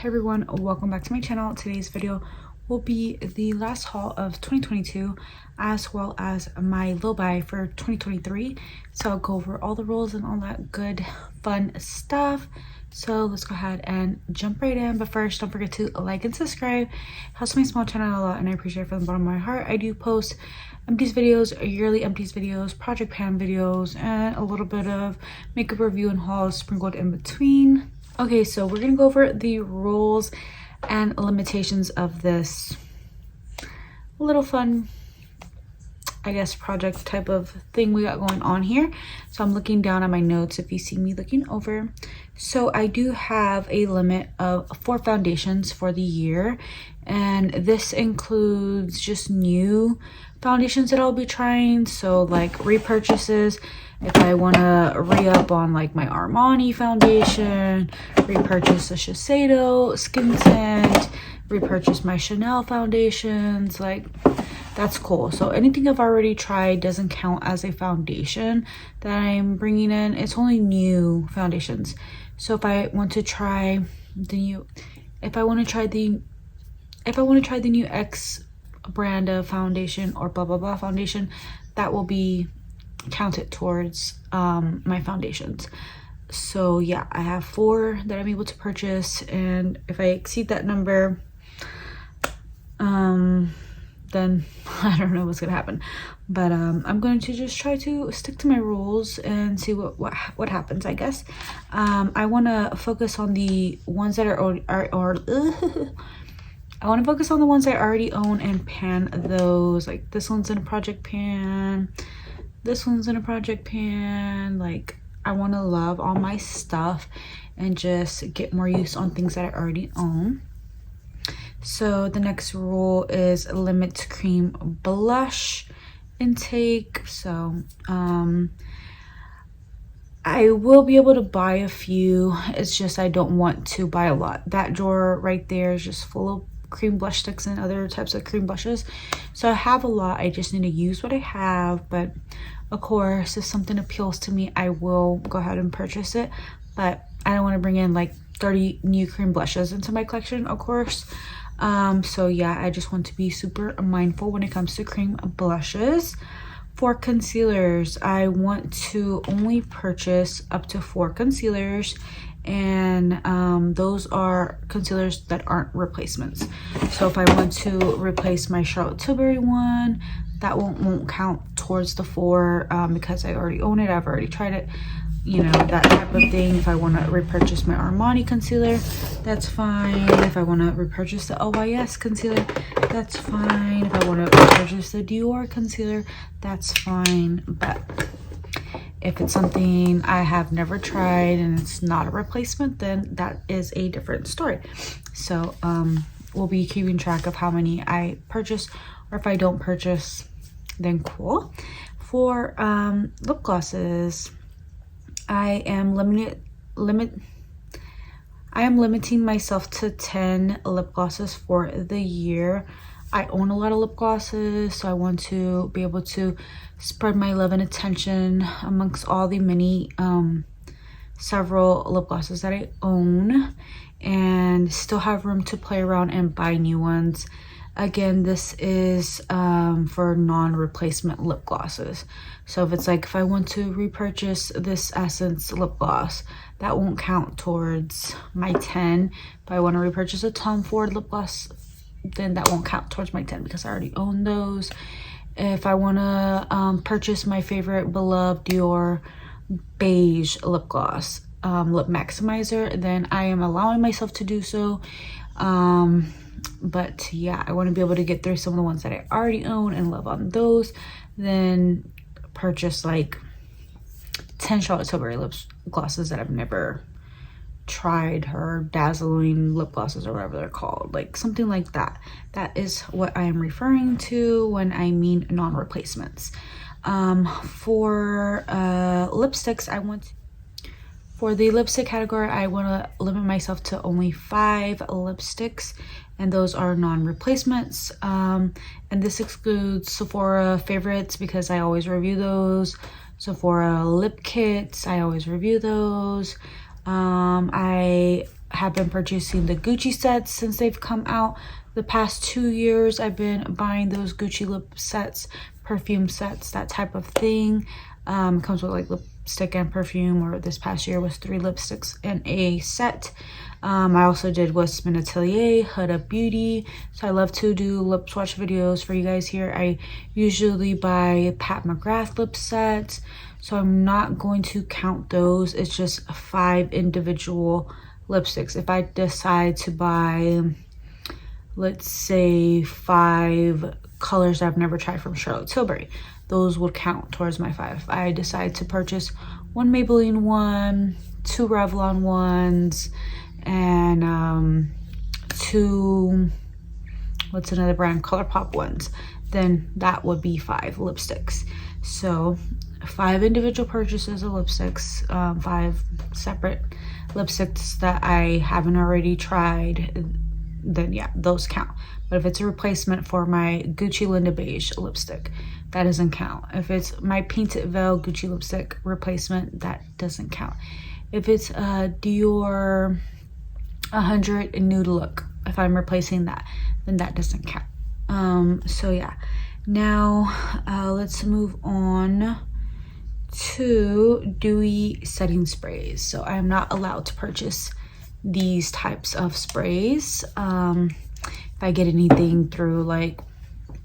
Hey everyone, welcome back to my channel. Today's video will be the last haul of 2022 as well as my low buy for 2023. So I'll go over all the rules and all that good fun stuff. So let's go ahead and jump right in. But first, don't forget to like and subscribe. It helps my small channel a lot and I appreciate it from the bottom of my heart. I do post empties videos, yearly empties videos, project pan videos, and a little bit of makeup review and hauls sprinkled in between. Okay, so we're gonna go over the rules and limitations of this little fun, I guess, project type of thing we got going on here. So I'm looking down at my notes if you see me looking over. So I do have a limit of 4 foundations for the year, and this includes just new foundations that I'll be trying. So like repurchases, if I want to re-up on like my Armani foundation, repurchase a Shiseido skin tint, repurchase my Chanel foundations, like that's cool. So anything I've already tried doesn't count as a foundation that I'm bringing in. It's only new foundations. So if I want to try the new, if I want to try the new X brand of foundation or blah blah blah foundation, that will be counted towards my foundations. So yeah, I have 4 that I'm able to purchase, and if I exceed that number, then I don't know what's gonna happen. But I'm going to just try to stick to my rules and see what happens, I guess. I want to focus on the ones that I want to focus on the ones I already own and pan those. Like this one's in a project pan, this one's in a project pan. Like I want to love all my stuff and just get more use on things that I already own. So the next rule is limit cream blush intake. So I will be able to buy a few. It's just I don't want to buy a lot. That drawer right there is just full of cream blush sticks and other types of cream blushes. So I have a lot. I just need to use what I have. But of course, if something appeals to me, I will go ahead and purchase it. But I don't want to bring in like 30 new cream blushes into my collection, of course. So yeah, I just want to be super mindful when it comes to cream blushes. For concealers, I want to only purchase up to 4 concealers, and those are concealers that aren't replacements. So if I want to replace my Charlotte Tilbury one, that won't count towards the 4 because I already own it. I've already tried it, you know, that type of thing. If I want to repurchase my Armani concealer, that's fine. If I want to repurchase the OYS concealer, that's fine. If I want to repurchase the Dior concealer, that's fine. But if it's something I have never tried and it's not a replacement, then that is a different story. So we'll be keeping track of how many I purchase, or if I don't purchase, then cool. For lip glosses, I am limiting myself to 10 lip glosses for the year. I own a lot of lip glosses, so I want to be able to spread my love and attention amongst all the many several lip glosses that I own, and still have room to play around and buy new ones. Again, this is for non-replacement lip glosses. So if it's like, if I want to repurchase this Essence lip gloss, that won't count towards my 10. If I want to repurchase a Tom Ford lip gloss, then that won't count towards my 10 because I already own those. If I want to purchase my favorite beloved Dior beige lip gloss, lip maximizer, then I am allowing myself to do so. But yeah, I want to be able to get through some of the ones that I already own and love on those, then purchase like 10 Charlotte Tilbury lip glosses that I've never tried, her dazzling lip glosses or whatever they're called, like something like that. That is what I am referring to when I mean non-replacements. For lipsticks, for the lipstick category, I want to limit myself to only 5 lipsticks, and those are non-replacements. And this excludes Sephora favorites because I always review those. Sephora lip kits, I always review those. I have been purchasing the Gucci sets since they've come out. The past 2 years, I've been buying those Gucci lip sets, perfume sets, that type of thing. It comes with like lipstick and perfume, or this past year was 3 lipsticks in a set. I also did Westman Atelier, Huda Beauty. So I love to do lip swatch videos for you guys here. I usually buy Pat McGrath lip sets, so I'm not going to count those. It's just 5 individual lipsticks. If I decide to buy, let's say 5 colors I've never tried from Charlotte Tilbury, those would count towards my 5. If I decide to purchase 1 Maybelline one, 2 Revlon ones, and 2, what's another brand, ColourPop ones, then that would be 5 lipsticks. So 5 individual purchases of lipsticks, 5 separate lipsticks that I haven't already tried, then yeah, those count. But if it's a replacement for my Gucci Linda Beige lipstick, that doesn't count. If it's my Painted Veil Gucci lipstick replacement, that doesn't count. If it's a Dior 100 Nude Look, if I'm replacing that, then that doesn't count. So yeah, now let's move on to dewy setting sprays. So I'm not allowed to purchase these types of sprays. If I get anything through like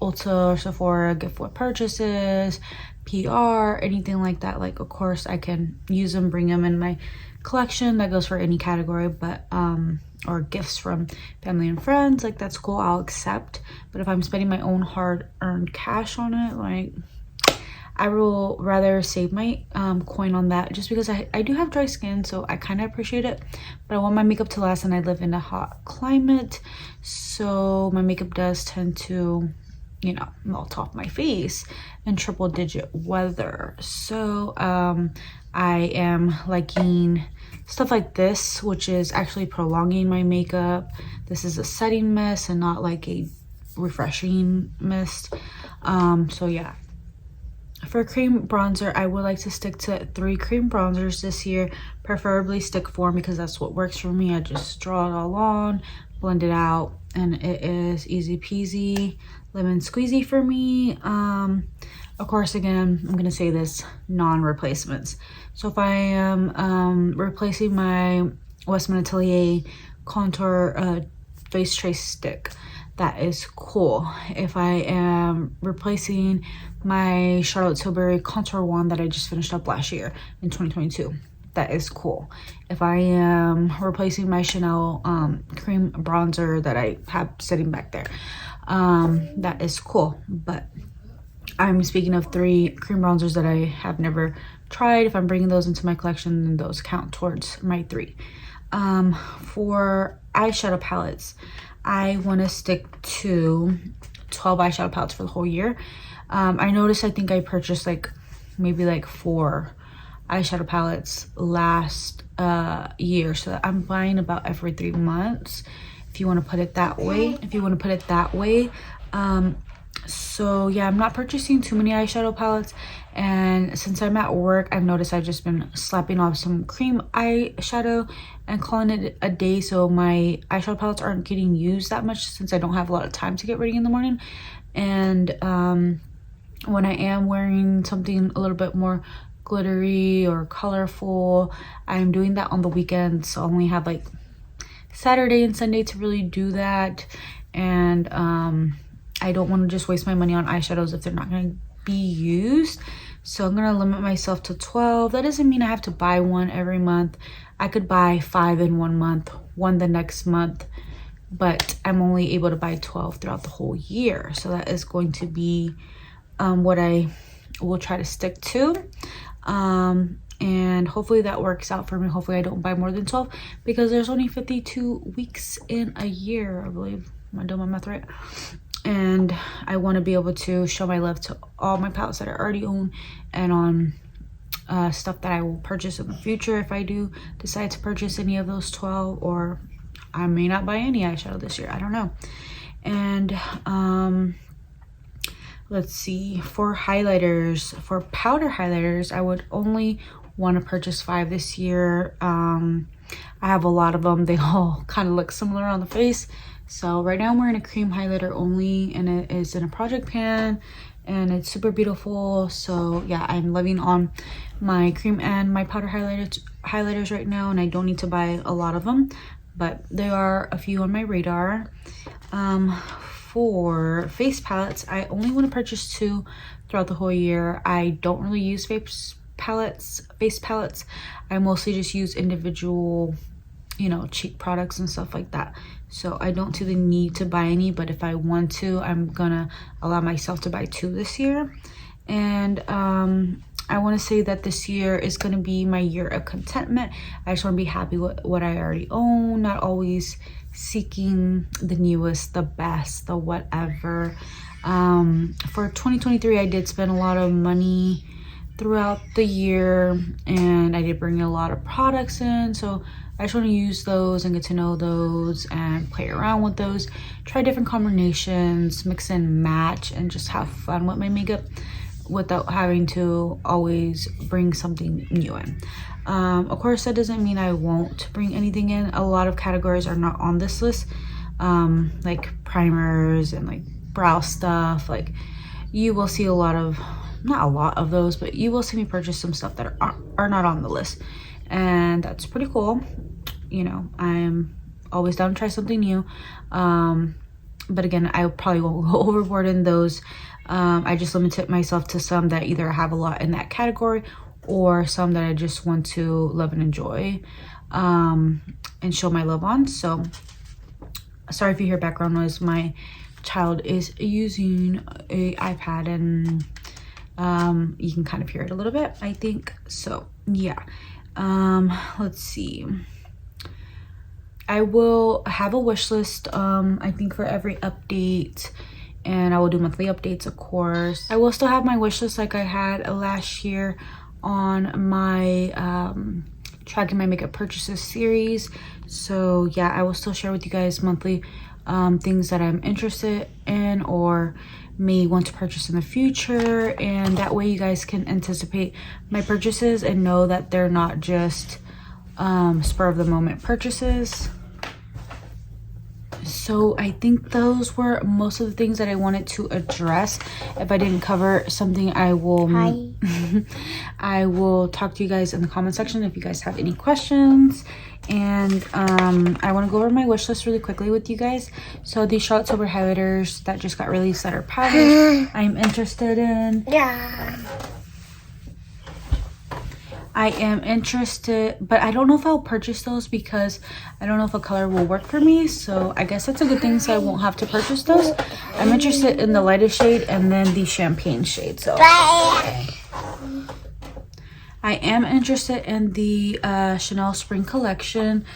Ulta or Sephora, gift with purchases, PR, anything like that, like of course I can use them, bring them in my collection. That goes for any category, but or gifts from family and friends, like that's cool, I'll accept. But if I'm spending my own hard-earned cash on it, like I will rather save my coin on that, just because I do have dry skin, so I kind of appreciate it, but I want my makeup to last, and I live in a hot climate, so my makeup does tend to, you know, melt off my face in triple-digit weather. So I am liking stuff like this, which is actually prolonging my makeup. This is a setting mist and not like a refreshing mist. So yeah. For cream bronzer, I would like to stick to 3 cream bronzers this year, preferably stick form, because that's what works for me. I just draw it all on, blend it out, and it is easy peasy, lemon squeezy for me. Of course, again, I'm gonna say this, non-replacements. So if I am replacing my Westman Atelier contour face trace stick, that is cool. If I am replacing my Charlotte Tilbury contour one that I just finished up last year in 2022, that is cool. If I am replacing my Chanel cream bronzer that I have sitting back there, that is cool. But I'm speaking of 3 cream bronzers that I have never tried. If I'm bringing those into my collection, then those count towards my 3. For eyeshadow palettes, I want to stick to 12 eyeshadow palettes for the whole year. I noticed, I think I purchased like maybe like 4 eyeshadow palettes last year, so I'm buying about every 3 months, if you want to put it that way. So yeah, I'm not purchasing too many eyeshadow palettes, and since I'm at work, I've noticed I've just been slapping off some cream eyeshadow and calling it a day, so my eyeshadow palettes aren't getting used that much since I don't have a lot of time to get ready in the morning. And when I am wearing something a little bit more glittery or colorful, I'm doing that on the weekends, so I only have like Saturday and Sunday to really do that. And I don't want to just waste my money on eyeshadows if they're not going to be used, so I'm going to limit myself to 12. That doesn't mean I have to buy one every month. I could buy 5 in one month, 1 the next month, but I'm only able to buy 12 throughout the whole year. So that is going to be what I will try to stick to. And hopefully that works out for me. Hopefully I don't buy more than 12, because there's only 52 weeks in a year, I believe. Am I doing my math right? And I want to be able to show my love to all my palettes that I already own, and on stuff that I will purchase in the future if I do decide to purchase any of those 12, or I may not buy any eyeshadow this year, I don't know. And let's see, for highlighters, for powder highlighters, I would only want to purchase 5 this year. I have a lot of them. They all kind of look similar on the face. So right now I'm wearing a cream highlighter only, and it is in a project pan, and it's super beautiful. So yeah, I'm living on my cream and my powder highlighters right now, and I don't need to buy a lot of them, but there are a few on my radar. For face palettes, I only want to purchase 2 throughout the whole year. I don't really use face palettes. I mostly just use individual, you know, cheap products and stuff like that. So I don't see the need to buy any, but if I want to, I'm gonna allow myself to buy 2 this year. And I want to say that this year is going to be my year of contentment. I just want to be happy with what I already own, not always seeking the newest, the best, the whatever. For 2023, I did spend a lot of money throughout the year, and I did bring a lot of products in, so I just want to use those and get to know those and play around with those, try different combinations, mix and match, and just have fun with my makeup without having to always bring something new in. Of course, that doesn't mean I won't bring anything in. A lot of categories are not on this list, like primers and like brow stuff. Like, you will see a lot of, not a lot of those, but you will see me purchase some stuff that are not on the list, and that's pretty cool. You know, I'm always down to try something new, but again, I probably won't go overboard in those. I just limited myself to some that either have a lot in that category or some that I just want to love and enjoy, and show my love on. So sorry if you hear background noise. My child is using a iPad, and you can kind of hear it a little bit, I think. So yeah, let's see. I will have a wish list, I think, for every update, and I will do monthly updates, of course. I will still have my wish list like I had last year on my tracking my makeup purchases series. So yeah, I will still share with you guys monthly things that I'm interested in or may want to purchase in the future, and that way you guys can anticipate my purchases and know that they're not just spur of the moment purchases. So I think those were most of the things that I wanted to address. If I didn't cover something, I will I will talk to you guys in the comment section if you guys have any questions. And I want to go over my wish list really quickly with you guys. So these Charlotte Tilbury highlighters that just got released that are powders, I'm interested in. I am interested, but I don't know if I'll purchase those because I don't know if a color will work for me. So I guess that's a good thing, so I won't have to purchase those. I'm interested in the lightest shade and then the champagne shade. So I am interested in the Chanel Spring Collection,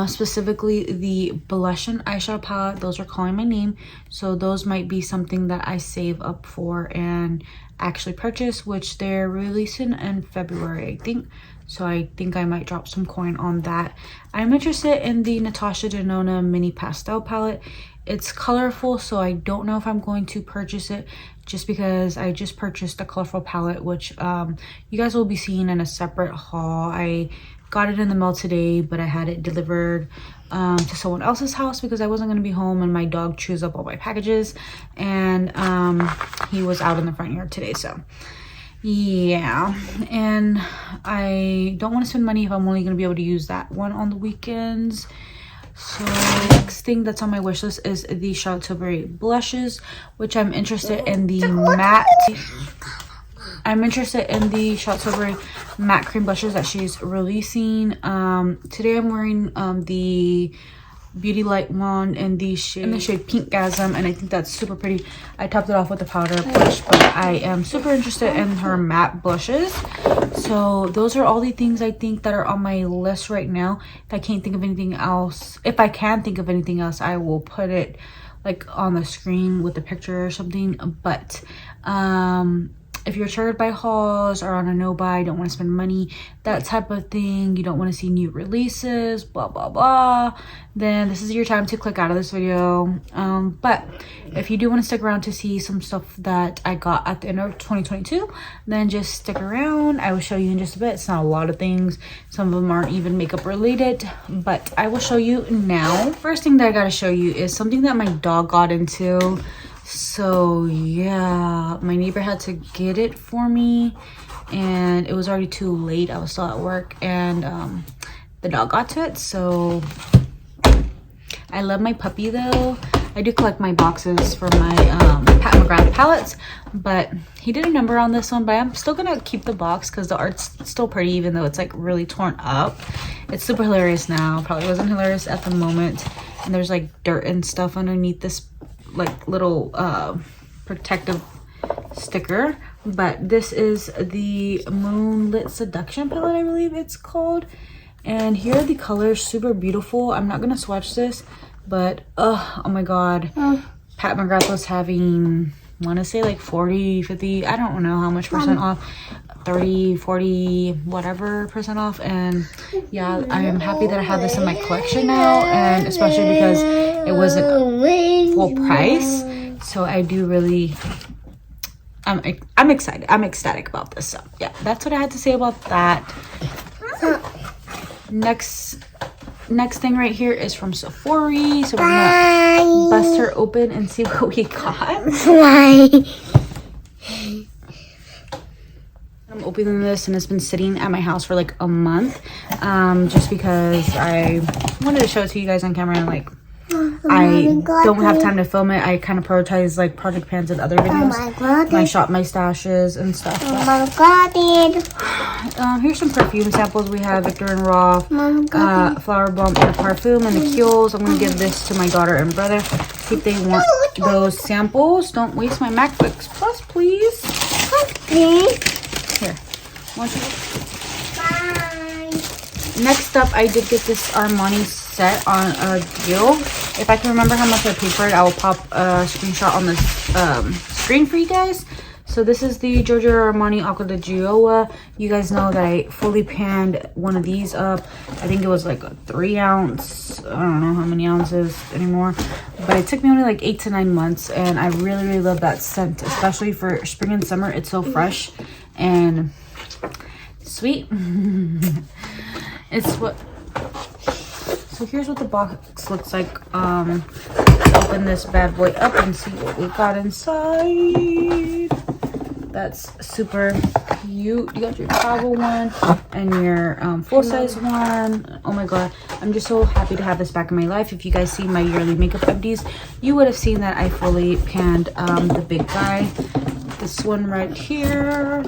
specifically the blush and eyeshadow palette. Those are calling my name, so those might be something that I save up for and actually purchase, which they're releasing in February, I think. So I think I might drop some coin on that. I'm interested in the Natasha Denona Mini Pastel palette. It's colorful, so I don't know if I'm going to purchase it, just because I just purchased a colorful palette, which you guys will be seeing in a separate haul. I got it in the mail today, but I had it delivered to someone else's house because I wasn't going to be home, and my dog chews up all my packages, and he was out in the front yard today. So yeah, and I don't want to spend money if I'm only going to be able to use that one on the weekends. So next thing that's on my wish list is the Charlotte Tilbury blushes, which I'm interested in the matte. I'm interested in the Charlotte Tilbury matte cream blushes that she's releasing. Today I'm wearing the Beauty Light one in the shade Pinkgasm, and I think that's super pretty. I topped it off with a powder blush, but I am super interested in her matte blushes. So those are all the things I think that are on my list right now. If I can't think of anything else, if I can think of anything else, I will put it like on the screen with a picture or something. But if you're triggered by hauls or on a no buy, don't want to spend money, that type of thing, you don't want to see new releases, blah blah blah, then this is your time to click out of this video. But if you do want to stick around to see some stuff that I got at the end of 2022, then just stick around. I will show you in just a bit. It's not a lot of things, some of them aren't even makeup related, but I will show you now. First thing that I gotta show you is something that my dog got into. So yeah, my neighbor had to get it for me and it was already too late. I was still at work and the dog got to it. So I love my puppy though. I do collect my boxes for my Pat McGrath palettes, but he did a number on this one, but I'm still gonna keep the box because the art's still pretty even though it's like really torn up. It's super hilarious now, probably wasn't hilarious at the moment, and there's like dirt and stuff underneath this like little protective sticker. But this is the Moonlit Seduction palette, I believe it's called, and here are the colors, super beautiful. I'm not gonna swatch this, but oh my god, Pat McGrath was having, I want to say like 40, 50, I don't know how much percent off, 30, 40, whatever percent off. And yeah, I am happy that I have this in my collection now, and especially because it wasn't full price. So I do really, I'm excited, I'm ecstatic about this. So yeah, that's what I had to say about that. Next thing right here is from Sephora, so we're gonna bust her open and see what we got. I'm opening this and it's been sitting at my house for like a month, just because I wanted to show it to you guys on camera, and like I don't have time to film it. I kind of prioritize like project pans and other videos. I shop my stashes and stuff. Here's some perfume samples. We have Viktor and Rolf, Flower Bomb and Parfum, and the Kiehl's. I'm gonna give this to my daughter and brother, see if they want those samples. Don't waste my MacBook Plus, please. Here. Next up, I did get this Armani set on a deal. If I can remember how much I paid for it, I will pop a screenshot on the screen for you guys. So this is the Giorgio Armani Acqua di Gioia. You guys know that I fully panned one of these up. I think it was like a 3 ounce. I don't know how many ounces anymore, but it took me only like 8 to 9 months, and I really love that scent, especially for spring and summer. It's so fresh and sweet. It's what. So here's what the box looks like. Let's open this bad boy up and see what we got inside. That's super cute. You got your travel one and your full-size one. Oh my god, I'm just so happy to have this back in my life. If you guys see my yearly makeup empties, you would have seen that I fully panned the big guy. This one right here,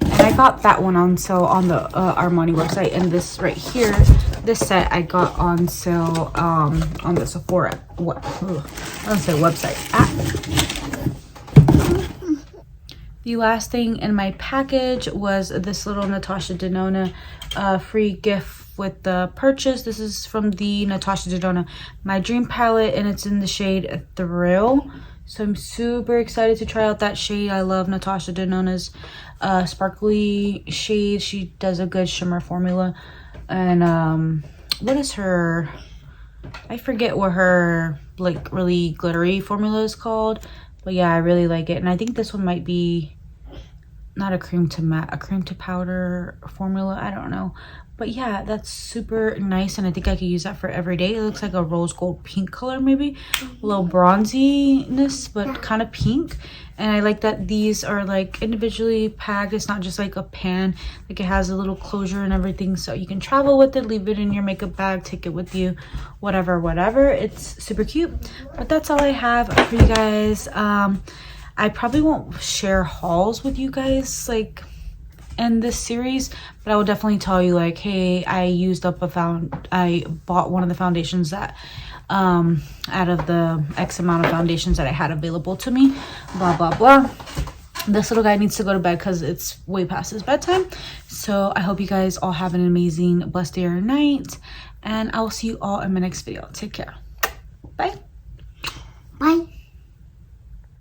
and I got that one on sale on the Armani website, and this right here, this set I got on sale on the Sephora website app. The last thing in my package was this little Natasha Denona free gift with the purchase. This is from the Natasha Denona My Dream palette, and it's in the shade Thrill. So I'm super excited to try out that shade. I love Natasha Denona's sparkly shade. She does a good shimmer formula. And what is her, I forget what her like really glittery formula is called, but yeah, I really like it. And I think this one might be not a cream to matte, a cream to powder formula, I don't know. But yeah, that's super nice, and I think I could use that for every day. It looks like a rose gold pink color, maybe a little bronziness, but kind of pink. And I like that these are like individually packed. It's not just like a pan, like it has a little closure and everything, so you can travel with it, leave it in your makeup bag, take it with you, whatever. It's super cute. But that's all I have for you guys. I probably won't share hauls with you guys like in this series, but I will definitely tell you like, hey, I used up I bought one of the foundations that out of the X amount of foundations that I had available to me, blah blah blah. This little guy needs to go to bed because it's way past his bedtime. So I hope you guys all have an amazing blessed day or night, and I will see you all in my next video. Take care. Bye.